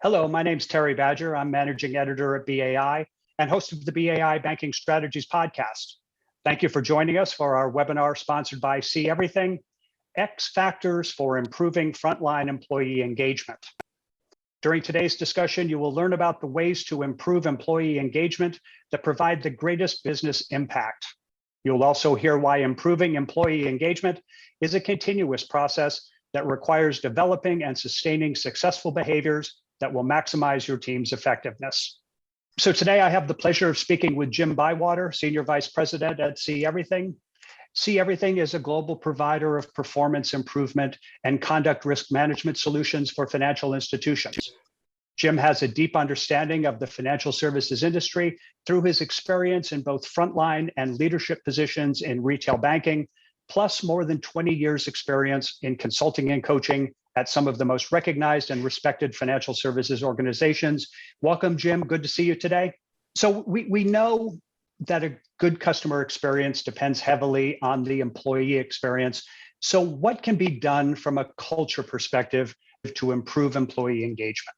Hello, my name's Terry Badger. I'm managing editor at BAI and host of the BAI Banking Strategies podcast. Thank you for joining us for our webinar sponsored by SeeEverything, X Factors for Improving Frontline Employee Engagement. During today's discussion, you will learn about the ways to improve employee engagement that provide the greatest business impact. You'll also hear why improving employee engagement is a continuous process that requires developing and sustaining successful behaviors that will maximize your team's effectiveness. So today I have the pleasure of speaking with Jim Bywater, Senior Vice President at SeeEverything. SeeEverything is a global provider of performance improvement and conduct risk management solutions for financial institutions. Jim has a deep understanding of the financial services industry through his experience in both frontline and leadership positions in retail banking, plus more than 20 years experience in consulting and coaching at some of the most recognized and respected financial services organizations. Welcome, Jim. Good to see you today. So we know that a good customer experience depends heavily on the employee experience. So what can be done from a culture perspective to improve employee engagement?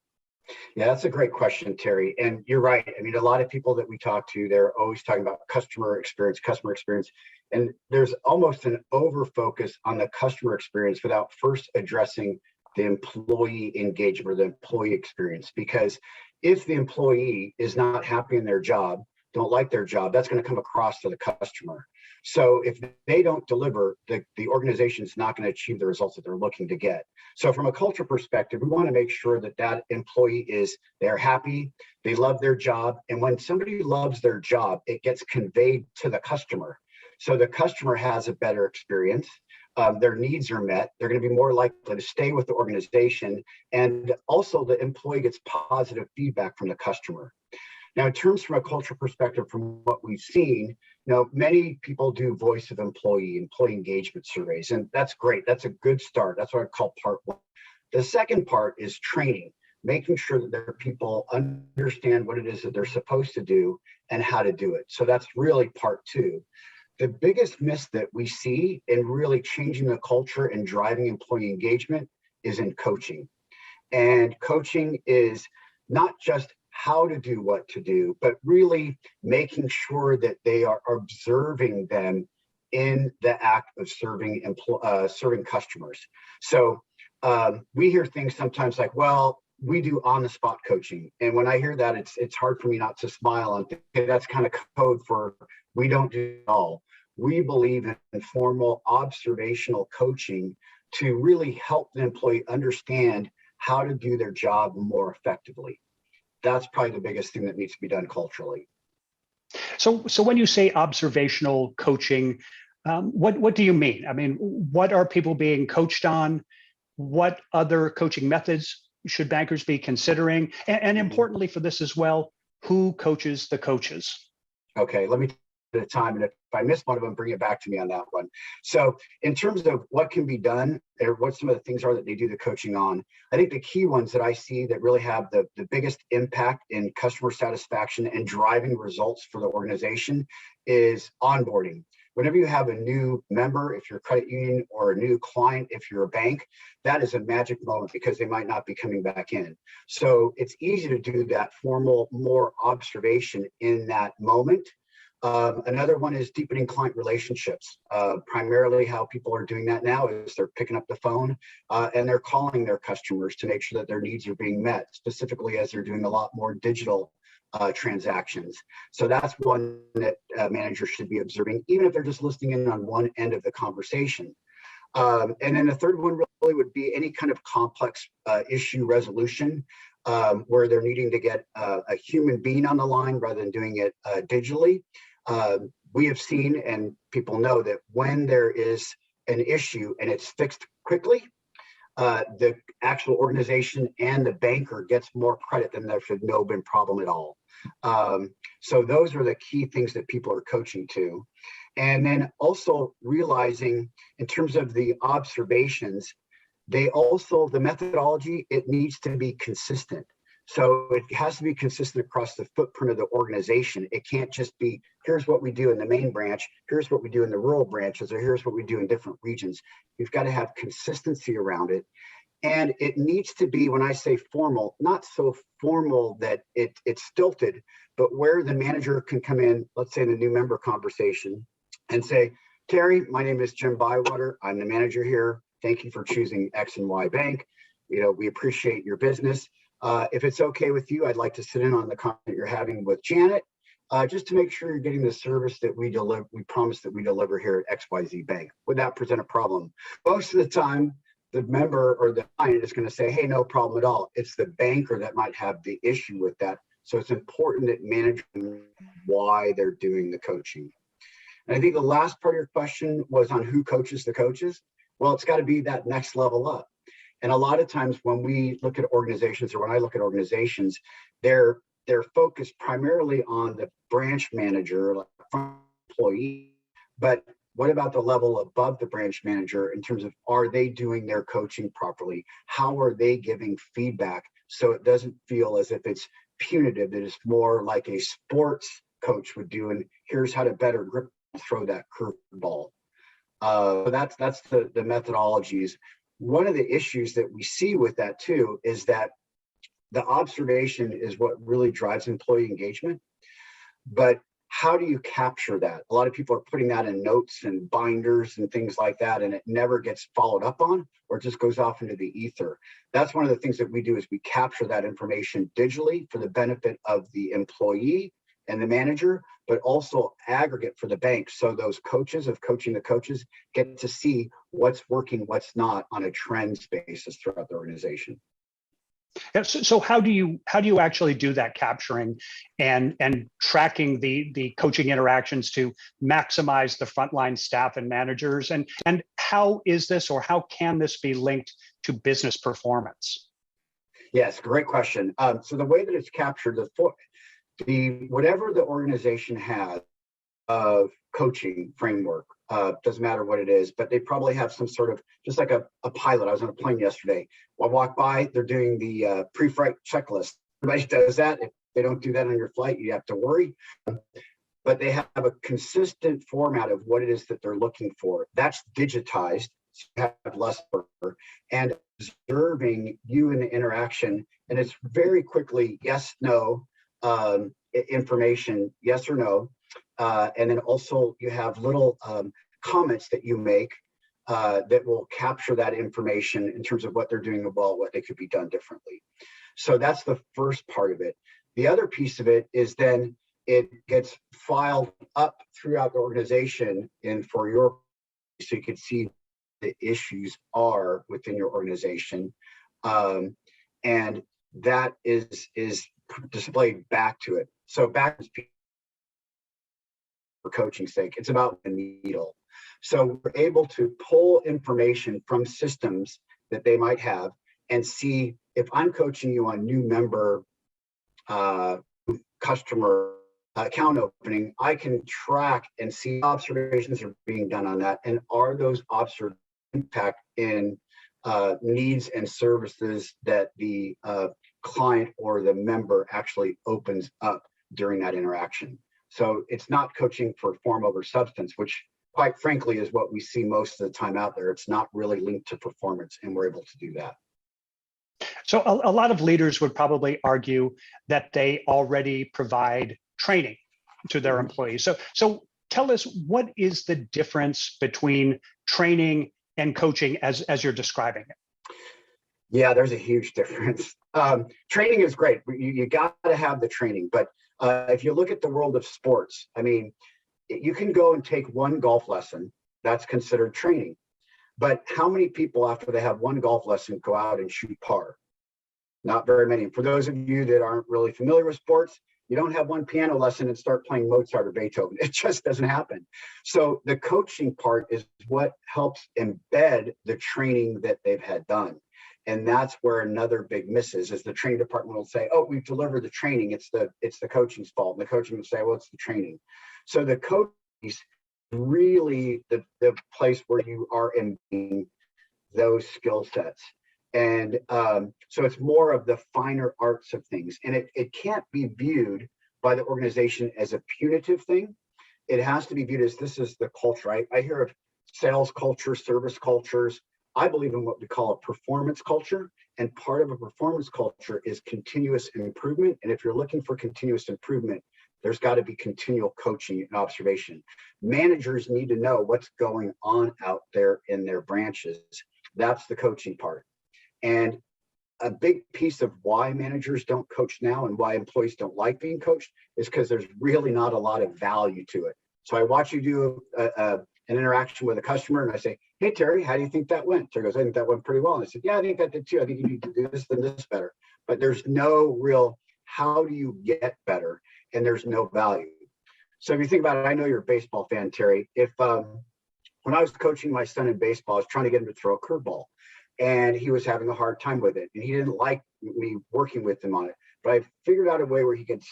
Yeah, that's a great question, Terry. And you're right. I mean, a lot of people that we talk to, they're always talking about customer experience. And there's almost an over focus on the customer experience without first addressing the employee engagement or the employee experience. Because if the employee is not happy in their job, don't like their job, that's going to come across to the customer. So if they don't deliver, the organization is not going to achieve the results that they're looking to get. So from a culture perspective, we want to make sure that that employee they're happy, they love their job. And when somebody loves their job, it gets conveyed to the customer. So the customer has a better experience. Their needs are met. They're going to be more likely to stay with the organization. And also the employee gets positive feedback from the customer. Now, in terms from a culture perspective, from what we've seen, many people do voice of employee engagement surveys, and that's great. That's a good start. That's what I call part one. The second part is training, making sure that their people understand what it is that they're supposed to do and how to do it. So that's really part two. The biggest miss that we see in really changing the culture and driving employee engagement is in coaching. And coaching is not just how to do what to do, but really making sure that they are observing them in the act of serving customers. So we hear things sometimes like, well, we do on-the-spot coaching. And when I hear that, it's hard for me not to smile and think that's kind of code for we don't do it all. We believe in formal observational coaching to really help the employee understand how to do their job more effectively. That's probably the biggest thing that needs to be done culturally. So when you say observational coaching, what do you mean? I mean, what are people being coached on? What other coaching methods should bankers be considering? And importantly for this as well, who coaches the coaches? Okay, let me at a time, and if I miss one of them, bring it back to me on that one. So in terms of what can be done, or what some of the things are that they do the coaching on, I think the key ones that I see that really have the biggest impact in customer satisfaction and driving results for the organization is onboarding. Whenever you have a new member, if you're a credit union, or a new client, if you're a bank, that is a magic moment because they might not be coming back in. So it's easy to do that formal, more observation in that moment. Another one is deepening client relationships. Primarily how people are doing that now is they're picking up the phone and they're calling their customers to make sure that their needs are being met, specifically as they're doing a lot more digital transactions. So that's one that managers should be observing, even if they're just listening in on one end of the conversation. And then the third one really would be any kind of complex issue resolution where they're needing to get a human being on the line rather than doing it digitally. We have seen, and people know, that when there is an issue and it's fixed quickly, the actual organization and the banker gets more credit than there should no been problem at all. So those are the key things that people are coaching to. And then also realizing in terms of the observations, the methodology, it needs to be consistent. So it has to be consistent across the footprint of the organization. It can't just be, here's what we do in the main branch, here's what we do in the rural branches, or here's what we do in different regions. You've got to have consistency around it. And it needs to be, when I say formal, not so formal that it's stilted, but where the manager can come in, let's say in a new member conversation, and say, Terry, my name is Jim Bywater. I'm the manager here. Thank you for choosing X and Y Bank. We appreciate your business. If it's okay with you, I'd like to sit in on the content you're having with Janet, just to make sure you're getting the service that we deliver. We promise that we deliver here at XYZ Bank. Would that present a problem? Most of the time, the member or the client is going to say, hey, no problem at all. It's the banker that might have the issue with that. So it's important that managers why they're doing the coaching. And I think the last part of your question was on who coaches the coaches. Well, it's got to be that next level up. And a lot of times when we look at organizations, or when I look at organizations, they're focused primarily on the branch manager, like employee, but what about the level above the branch manager in terms of, are they doing their coaching properly? How are they giving feedback so it doesn't feel as if it's punitive, that it's more like a sports coach would do, and here's how to better grip, throw that curveball. That's the methodologies. One of the issues that we see with that too is that the observation is what really drives employee engagement. But how do you capture that? A lot of people are putting that in notes and binders and things like that, and it never gets followed up on, or it just goes off into the ether. That's one of the things that we do, is we capture that information digitally for the benefit of the employee and the manager, but also aggregate for the bank. So those coaches of coaching the coaches get to see what's working, what's not on a trends basis throughout the organization. Yeah, so how do you actually do that capturing and tracking the coaching interactions to maximize the frontline staff and managers, and how is this, or how can this be linked to business performance? Yes, great question. So the way that it's captured, whatever the organization has of coaching framework, doesn't matter what it is, but they probably have some sort of, just like a pilot. I was on a plane yesterday. I walked by, they're doing the pre-flight checklist. Everybody does that. If they don't do that on your flight, you have to worry. But they have a consistent format of what it is that they're looking for. That's digitized, so you have less work, and observing you in the interaction. And it's very quickly yes, no, information, yes or no. And then also you have little comments that you make that will capture that information in terms of what they're doing well, what they could be done differently. So that's the first part of it. The other piece of it is then it gets filed up throughout the organization, and so you can see the issues are within your organization. And that is displayed back to it. So back to for coaching's sake, it's about the needle. So we're able to pull information from systems that they might have and see, if I'm coaching you on new member customer account opening, I can track and see observations are being done on that, and are those observations impact in needs and services that the client or the member actually opens up during that interaction. So it's not coaching for form over substance, which quite frankly is what we see most of the time out there. It's not really linked to performance, and we're able to do that. So a lot of leaders would probably argue that they already provide training to their employees. So tell us, what is the difference between training and coaching as you're describing it? Yeah, there's a huge difference. Training is great. You got to have the training, but if you look at the world of sports, I mean, you can go and take one golf lesson. That's considered training. But how many people, after they have one golf lesson, go out and shoot par? Not very many. For those of you that aren't really familiar with sports, you don't have one piano lesson and start playing Mozart or Beethoven. It just doesn't happen. So the coaching part is what helps embed the training that they've had done. And that's where another big miss is the training department will say, oh, we've delivered the training. It's the coaching's fault. And the coaching will say, well, it's the training. So the coach is really the place where you are embedding those skill sets. And so it's more of the finer arts of things. And it can't be viewed by the organization as a punitive thing. It has to be viewed as, this is the culture. I hear of sales culture, service cultures. I believe in what we call a performance culture. And part of a performance culture is continuous improvement. And if you're looking for continuous improvement, there's got to be continual coaching and observation. Managers need to know what's going on out there in their branches. That's the coaching part. And a big piece of why managers don't coach now and why employees don't like being coached is because there's really not a lot of value to it. So I watch you do an interaction with a customer and I say, hey, Terry, how do you think that went? Terry goes, I think that went pretty well. And I said, yeah, I think that did too. I think you need to do this and this better. But there's no real, how do you get better? And there's no value. So if you think about it, I know you're a baseball fan, Terry. If when I was coaching my son in baseball, I was trying to get him to throw a curveball. And he was having a hard time with it. And he didn't like me working with him on it. But I figured out a way where he could,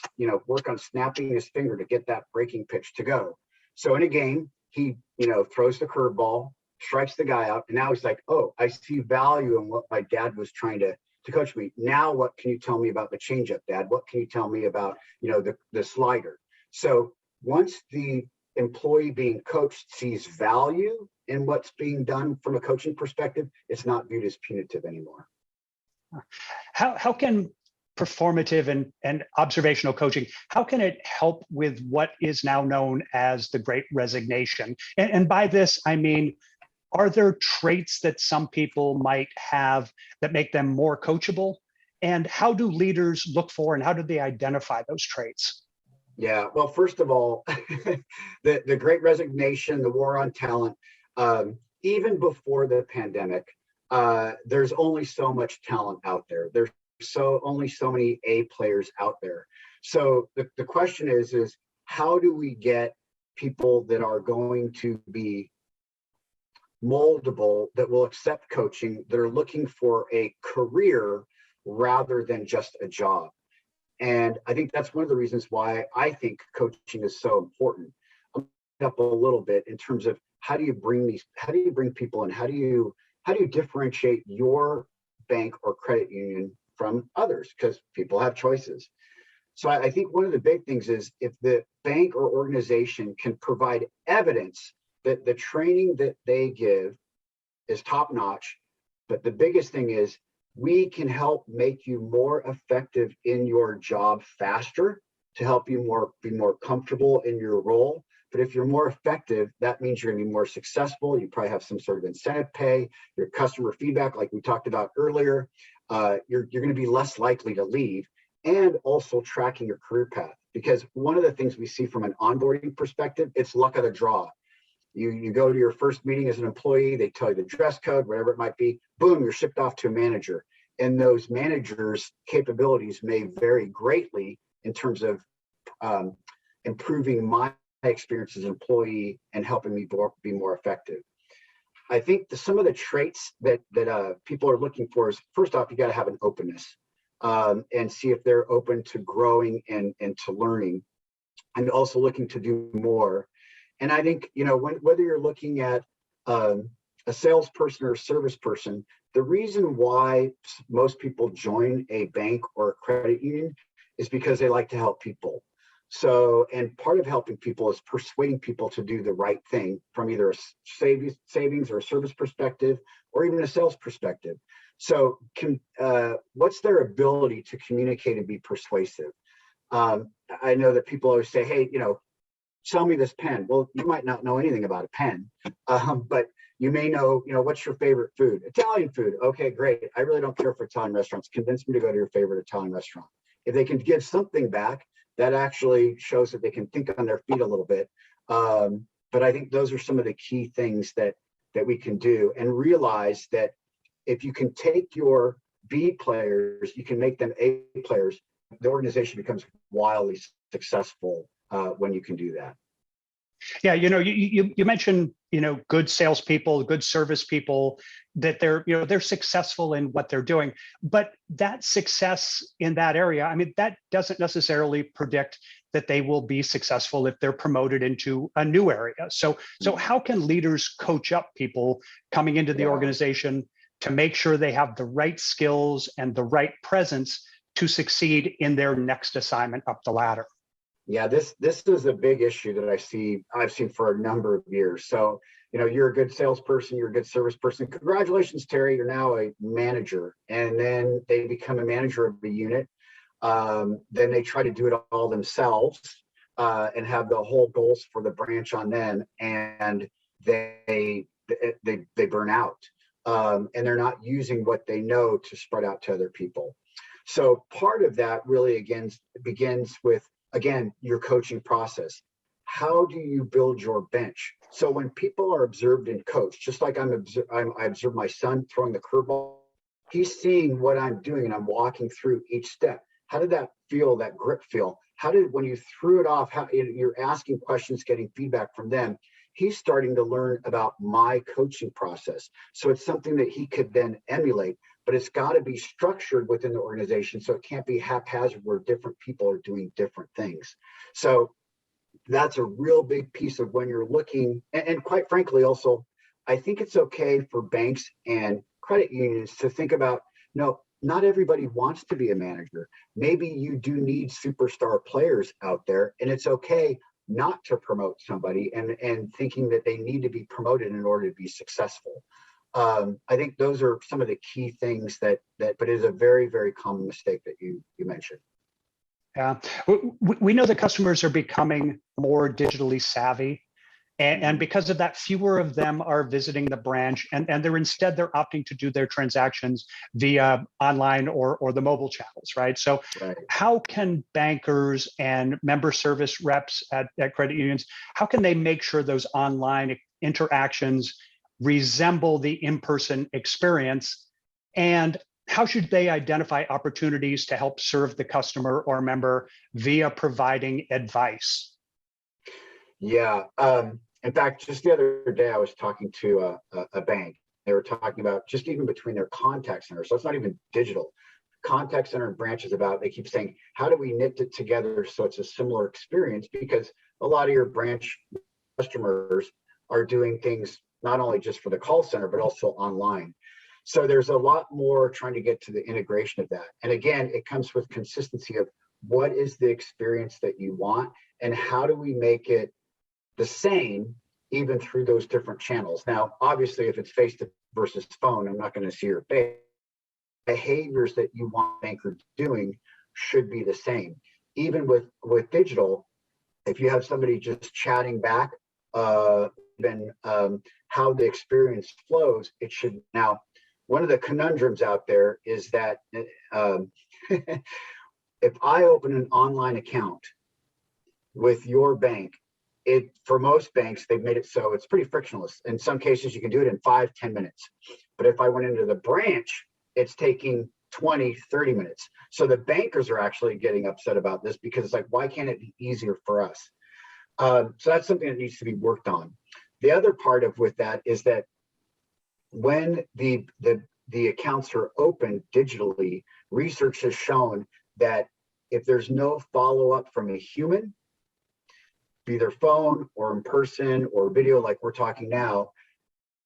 work on snapping his finger to get that breaking pitch to go. So in a game, he, throws the curveball, strikes the guy out. And now he's like, oh, I see value in what my dad was trying to coach me. Now, what can you tell me about the changeup, Dad? What can you tell me about, the slider? So once the employee being coached sees value in what's being done from a coaching perspective, it's not viewed as punitive anymore. How can performative and observational coaching, how can it help with what is now known as the Great Resignation? And by this, I mean, are there traits that some people might have that make them more coachable? And how do leaders look for and how do they identify those traits? Yeah, well, first of all, the Great Resignation, the war on talent, even before the pandemic, there's only so much talent out there. There's only so many A players out there. So the question is how do we get people that are going to be moldable, that will accept coaching, that are looking for a career rather than just a job? And I think that's one of the reasons why I think coaching is so important. I'm up a little bit in terms of how do you bring people in? How do you differentiate your bank or credit union from others? Because people have choices. So I think one of the big things is if the bank or organization can provide evidence that the training that they give is top notch, but the biggest thing is we can help make you more effective in your job faster to help you be more comfortable in your role. But if you're more effective, that means you're going to be more successful. You probably have some sort of incentive pay, your customer feedback, like we talked about earlier. You're going to be less likely to leave, and also tracking your career path. Because one of the things we see from an onboarding perspective, it's luck of the draw. You go to your first meeting as an employee, they tell you the dress code, whatever it might be, boom, you're shipped off to a manager. And those managers' capabilities may vary greatly in terms of improving my experience as an employee and helping me be more effective. I think some of the traits that people are looking for is, first off, you got to have an openness and see if they're open to growing and to learning, and also looking to do more. And I think, whether you're looking at a salesperson or a service person, the reason why most people join a bank or a credit union is because they like to help people. So, and part of helping people is persuading people to do the right thing from either a savings or a service perspective, or even a sales perspective. So what's their ability to communicate and be persuasive? I know that people always say, hey, sell me this pen. Well, you might not know anything about a pen, but you may know, what's your favorite food? Italian food. Okay, great. I really don't care for Italian restaurants. Convince me to go to your favorite Italian restaurant. If they can give something back, that actually shows that they can think on their feet a little bit. But I think those are some of the key things that we can do, and realize that if you can take your B players, you can make them A players. The organization becomes wildly successful when you can do that. Yeah, you mentioned, good salespeople, good service people, that they're successful in what they're doing. But that success in that area, I mean, that doesn't necessarily predict that they will be successful if they're promoted into a new area. So how can leaders coach up people coming into the organization to make sure they have the right skills and the right presence to succeed in their next assignment up the ladder? Yeah, this is a big issue that I've seen for a number of years. So you're a good salesperson, you're a good service person. Congratulations, Terry, you're now a manager. And then they become a manager of the unit. Then they try to do it all themselves and have the whole goals for the branch on them, and they burn out. And they're not using what they know to spread out to other people. So part of that really begins with, again, your coaching process. How do you build your bench? So when people are observed and coached, just like I observe my son throwing the curveball, he's seeing what I'm doing and I'm walking through each step. How did that feel, that grip feel? When you threw it off, how you're asking questions, getting feedback from them, he's starting to learn about my coaching process. So it's something that he could then emulate, but it's got to be structured within the organization. So it can't be haphazard where different people are doing different things. So that's a real big piece of when you're looking, and quite frankly, also, I think it's okay for banks and credit unions to think about, no, not everybody wants to be a manager. Maybe you do need superstar players out there, and it's okay not to promote somebody and thinking that they need to be promoted in order to be successful. I think those are some of the key things but it is a very, very common mistake that you mentioned. Yeah, we know that customers are becoming more digitally savvy. And because of that, fewer of them are visiting the branch, and they're opting to do their transactions via online or the mobile channels, right? So Right. How can bankers and member service reps at credit unions, how can they make sure those online interactions resemble the in-person experience? And how should they identify opportunities to help serve the customer or member via providing advice? Yeah. In fact, just the other day, I was talking to a bank. They were talking about just even between their contact center. So it's not even digital. Contact center and branches they keep saying, how do we knit it together so it's a similar experience? Because a lot of your branch customers are doing things not only just for the call center, but also online. So there's a lot more trying to get to the integration of that. And again, it comes with consistency of what is the experience that you want and how do we make it the same even through those different channels. Now, obviously, if it's face-to-face versus phone, I'm not going to see your face. Behaviors that you want a banker doing should be the same. Even with digital, if you have somebody just chatting back, then how the experience flows, it should. Now, one of the conundrums out there is that if I open an online account with your bank, for most banks, they've made it so it's pretty frictionless. In some cases, you can do it in 5-10 minutes. But if I went into the branch, it's taking 20-30 minutes. So the bankers are actually getting upset about this because it's like, why can't it be easier for us? So that's something that needs to be worked on. The other part with that is that when the accounts are open digitally, research has shown that if there's no follow-up from a human, either phone or in person or video like we're talking now,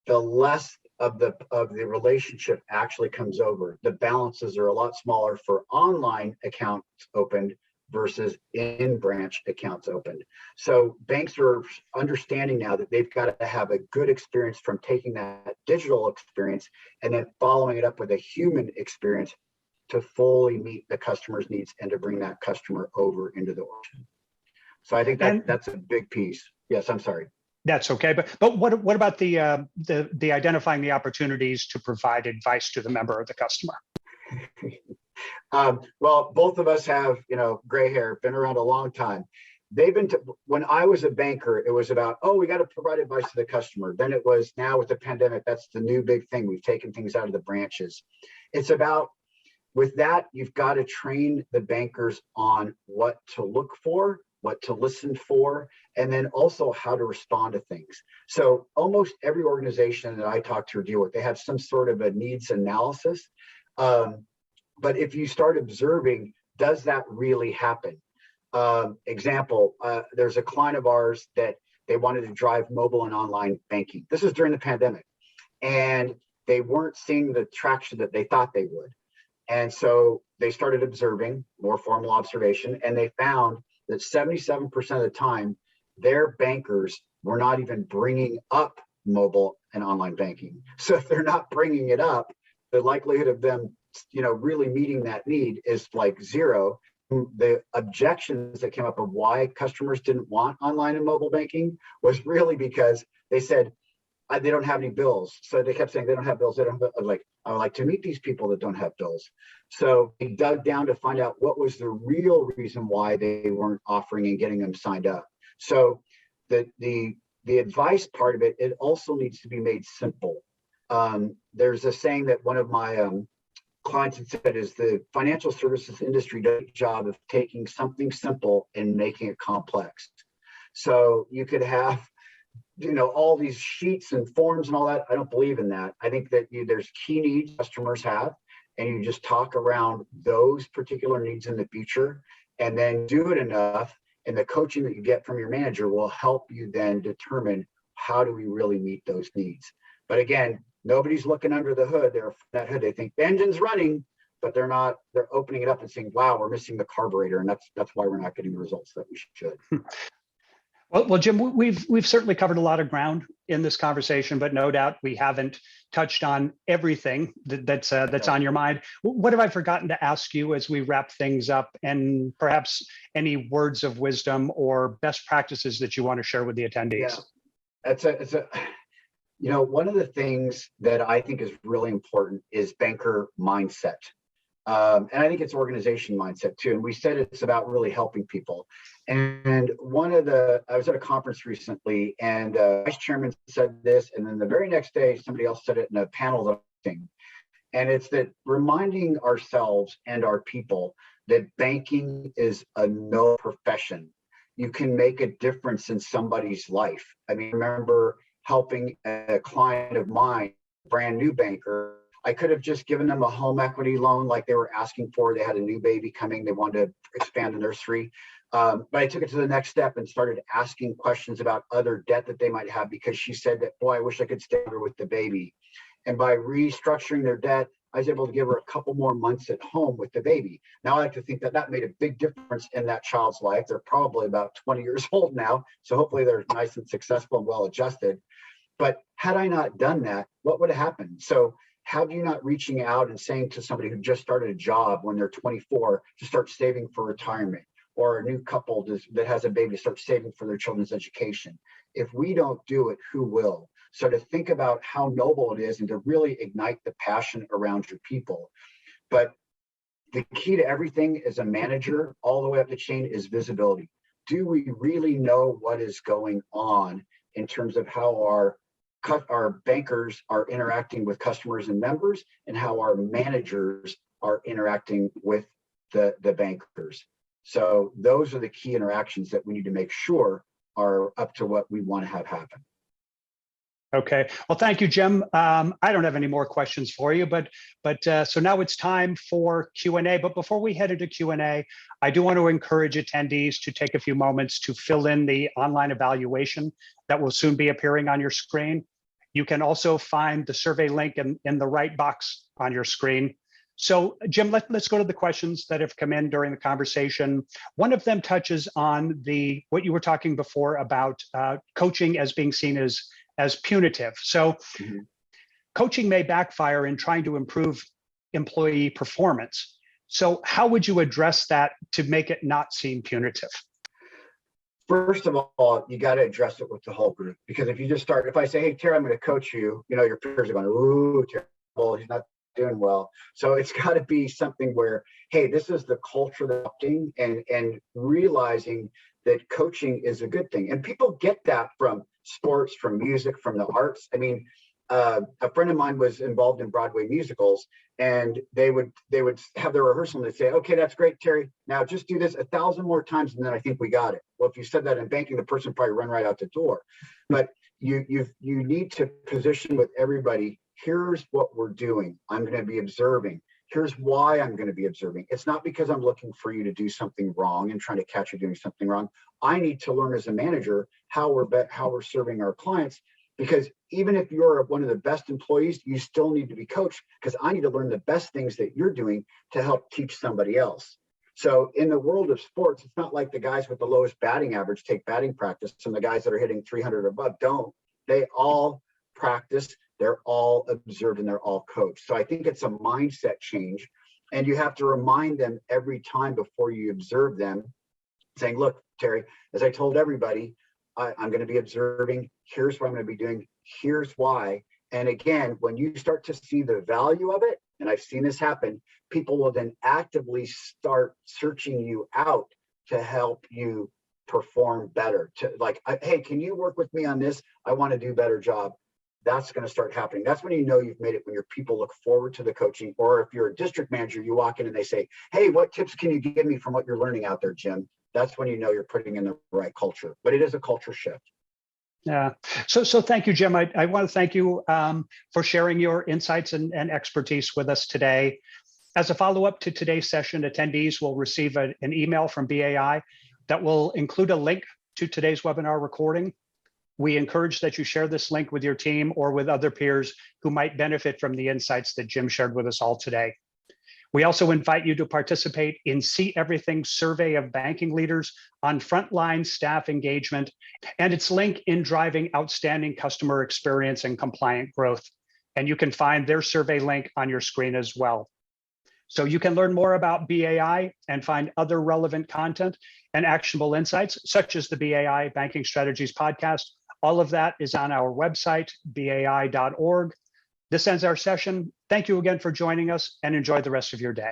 the less of the relationship actually comes over. The balances are a lot smaller for online accounts opened versus in branch accounts opened. So banks are understanding now that they've got to have a good experience from taking that digital experience and then following it up with a human experience to fully meet the customer's needs and to bring that customer over into the organization. So I think that's a big piece. Yes, I'm sorry. That's okay, but what about the identifying the opportunities to provide advice to the member or the customer? Well, both of us have gray hair, been around a long time. When I was a banker, it was about, we got to provide advice to the customer. Then it was, now with the pandemic, that's the new big thing. We've taken things out of the branches. It's about, with that, you've got to train the bankers on what to look for, what to listen for, and then also how to respond to things. So almost every organization that I talk to or deal with, they have some sort of a needs analysis. But if you start observing, does that really happen? Example, there's a client of ours that they wanted to drive mobile and online banking. This is during the pandemic, and they weren't seeing the traction that they thought they would. And so they started observing, more formal observation, and they found that 77% of the time, their bankers were not even bringing up mobile and online banking. So if they're not bringing it up, the likelihood of them, really meeting that need is like zero. The objections that came up of why customers didn't want online and mobile banking was really because they said they don't have any bills. So they kept saying they don't have bills. They don't have, I would like to meet these people that don't have bills. So they dug down to find out what was the real reason why they weren't offering and getting them signed up. So the advice part of it, it also needs to be made simple. There's a saying that one of my clients had said is the financial services industry does a good job of taking something simple and making it complex. So you could have, all these sheets and forms and all that. I don't believe in that. I think that there's key needs customers have, and you just talk around those particular needs in the future, and then do it enough. And the coaching that you get from your manager will help you then determine how do we really meet those needs. But again, nobody's looking under the hood. They're that hood. They think the engine's running, but they're not. They're opening it up and saying, "Wow, we're missing the carburetor," and that's why we're not getting the results that we should. Well, Jim, we've certainly covered a lot of ground in this conversation, but no doubt we haven't touched on everything that's on your mind. What have I forgotten to ask you as we wrap things up, and perhaps any words of wisdom or best practices that you want to share with the attendees? Yeah, one of the things that I think is really important is banker mindset. And I think it's organization mindset too. And we said it's about really helping people. And I was at a conference recently, and vice chairman said this, and then the very next day, somebody else said it in a panel thing. And it's that reminding ourselves and our people that banking is a no profession. You can make a difference in somebody's life. I mean, I remember helping a client of mine, brand new banker. I could have just given them a home equity loan like they were asking for. They had a new baby coming. They wanted to expand the nursery. But I took it to the next step and started asking questions about other debt that they might have, because she said that, boy, I wish I could stay there with the baby. And by restructuring their debt, I was able to give her a couple more months at home with the baby. Now I like to think that that made a big difference in that child's life. They're probably about 20 years old now. So hopefully they're nice and successful and well adjusted. But had I not done that, what would have happened? So have you not reaching out and saying to somebody who just started a job when they're 24 to start saving for retirement, or a new couple that has a baby to start saving for their children's education? If we don't do it, who will? So to think about how noble it is and to really ignite the passion around your people. But the key to everything as a manager all the way up the chain is visibility. Do we really know what is going on in terms of how our bankers are interacting with customers and members, and how our managers are interacting with the bankers? So those are the key interactions that we need to make sure are up to what we want to have happen. Okay. Well, thank you, Jim. I don't have any more questions for you, but so now it's time for Q&A. But before we head into Q&A, I do want to encourage attendees to take a few moments to fill in the online evaluation that will soon be appearing on your screen. You can also find the survey link in the right box on your screen. So, Jim, let's go to the questions that have come in during the conversation. One of them touches on what you were talking before about coaching as being seen as punitive. So coaching may backfire in trying to improve employee performance. So how would you address that to make it not seem punitive? First of all, you got to address it with the whole group, because if I say, hey, Tara, I'm going to coach you, your peers are going, ooh, terrible, he's not doing well. So it's got to be something where, hey, this is the culture that's adopting, and realizing that coaching is a good thing. And people get that from sports, from music, from the arts. I mean, a friend of mine was involved in Broadway musicals, and they would have their rehearsal and they'd say, okay, that's great, Terry. Now just do this 1,000 more times, and then I think we got it. Well, if you said that in banking, the person probably run right out the door. But you need to position with everybody. Here's what we're doing. I'm going to be observing. Here's why I'm going to be observing. It's not because I'm looking for you to do something wrong and trying to catch you doing something wrong. I need to learn as a manager how we're serving our clients, because even if you're one of the best employees, you still need to be coached, because I need to learn the best things that you're doing to help teach somebody else. So in the world of sports, it's not like the guys with the lowest batting average take batting practice and the guys that are hitting 300 above don't. They all practiced, they're all observed, and they're all coached. So I think it's a mindset change. And you have to remind them every time before you observe them, saying, look, Terry, as I told everybody, I'm going to be observing. Here's what I'm going to be doing. Here's why. And again, when you start to see the value of it, and I've seen this happen, people will then actively start searching you out to help you perform better. To like, hey, can you work with me on this? I want to do a better job. That's going to start happening. That's when you know you've made it, when your people look forward to the coaching. Or if you're a district manager, you walk in and they say, hey, what tips can you give me from what you're learning out there, Jim? That's when you know you're putting in the right culture. But it is a culture shift. Yeah. So thank you, Jim. I want to thank you for sharing your insights and expertise with us today. As a follow-up to today's session, attendees will receive an email from BAI that will include a link to today's webinar recording. We encourage that you share this link with your team or with other peers who might benefit from the insights that Jim shared with us all today. We also invite you to participate in SeeEverything's survey of banking leaders on frontline staff engagement and its link in driving outstanding customer experience and compliant growth. And you can find their survey link on your screen as well. So you can learn more about BAI and find other relevant content and actionable insights, such as the BAI Banking Strategies podcast. All of that is on our website, bai.org. This ends our session. Thank you again for joining us, and enjoy the rest of your day.